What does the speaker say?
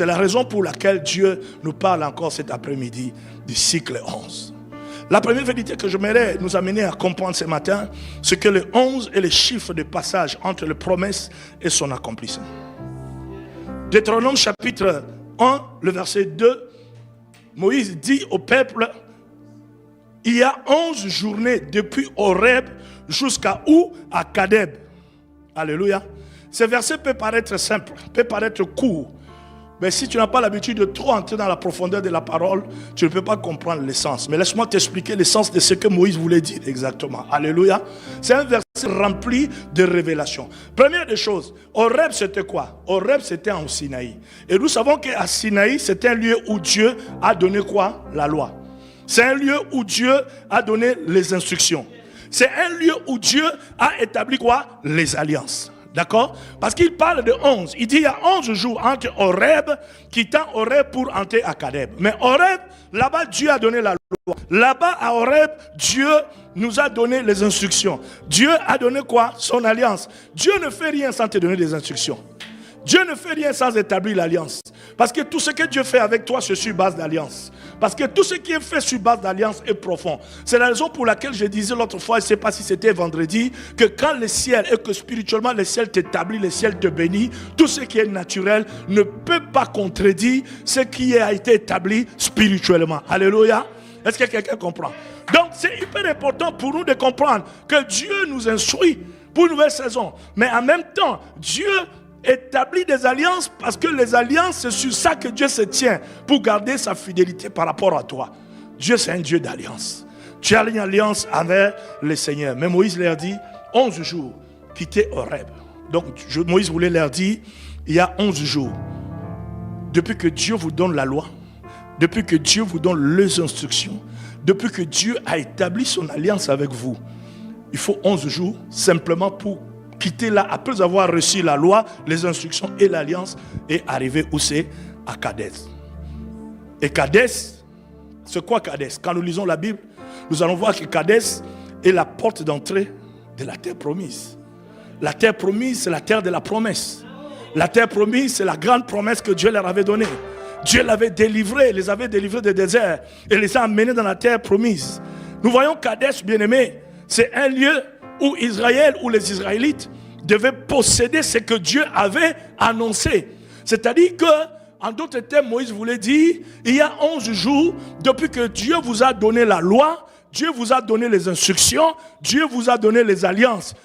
C'est la raison pour laquelle Dieu nous parle encore cet après-midi du cycle 11. La première vérité que j'aimerais nous amener à comprendre ce matin, c'est que le 11 est le chiffre de passage entre la promesse et son accomplissement. Deutéronome chapitre 1, le verset 2, Moïse dit au peuple, il y a 11 journées depuis Horeb jusqu'à où? À Kadeb. Alléluia. Ce verset peut paraître simple, peut paraître court. Mais si tu n'as pas l'habitude de trop entrer dans la profondeur de la parole, tu ne peux pas comprendre l'essence. Mais laisse-moi t'expliquer l'essence de ce que Moïse voulait dire exactement. Alléluia. C'est un verset rempli de révélations. Première des choses, Horeb c'était quoi? Horeb c'était en Sinaï. Et nous savons qu'à Sinaï, c'est un lieu où Dieu a donné quoi? La loi. C'est un lieu où Dieu a donné les instructions. C'est un lieu où Dieu a établi quoi? Les alliances. D'accord? Parce qu'il parle de 11. Il dit il y a 11 jours entre Horeb, quittant Horeb pour entrer à Kadeb. Mais Horeb, là-bas, Dieu a donné la loi. Là-bas, à Horeb, Dieu nous a donné les instructions. Dieu a donné quoi? Son alliance. Dieu ne fait rien sans te donner des instructions. Dieu ne fait rien sans établir l'alliance. Parce que tout ce que Dieu fait avec toi, c'est sur base d'alliance. Parce que tout ce qui est fait sur base d'alliance est profond. C'est la raison pour laquelle je disais l'autre fois, je ne sais pas si c'était vendredi, que quand le ciel et que spirituellement le ciel t'établit, le ciel te bénit, tout ce qui est naturel ne peut pas contredire ce qui a été établi spirituellement. Alléluia. Est-ce que quelqu'un comprend? Donc c'est hyper important pour nous de comprendre que Dieu nous instruit pour une nouvelle saison. Mais en même temps, Dieu établit des alliances parce que les alliances, c'est sur ça que Dieu se tient pour garder sa fidélité par rapport à toi. Dieu, c'est un Dieu d'alliance. Tu as une alliance avec le Seigneur. Mais Moïse leur dit 11 jours, quittez Horeb. Donc Moïse voulait leur dire il y a 11 jours, depuis que Dieu vous donne la loi, depuis que Dieu vous donne les instructions, depuis que Dieu a établi son alliance avec vous, il faut 11 jours simplement pour quitter là, après avoir reçu la loi, les instructions et l'alliance, et arriver où c'est? À Kadès. Et Kadès, c'est quoi Kadès? Quand nous lisons la Bible, nous allons voir que Kadès est la porte d'entrée de la terre promise. La terre promise, c'est la terre de la promesse. La terre promise, c'est la grande promesse que Dieu leur avait donnée. Dieu l'avait délivré, les avait délivrés des déserts et les a amenés dans la terre promise. Nous voyons Kadès, bien-aimé, c'est un lieu où Israël, où les Israélites devaient posséder ce que Dieu avait annoncé. C'est-à-dire que, en d'autres termes, Moïse voulait dire, il y a 11 jours, depuis que Dieu vous a donné la loi, Dieu vous a donné les instructions, Dieu vous a donné les alliances.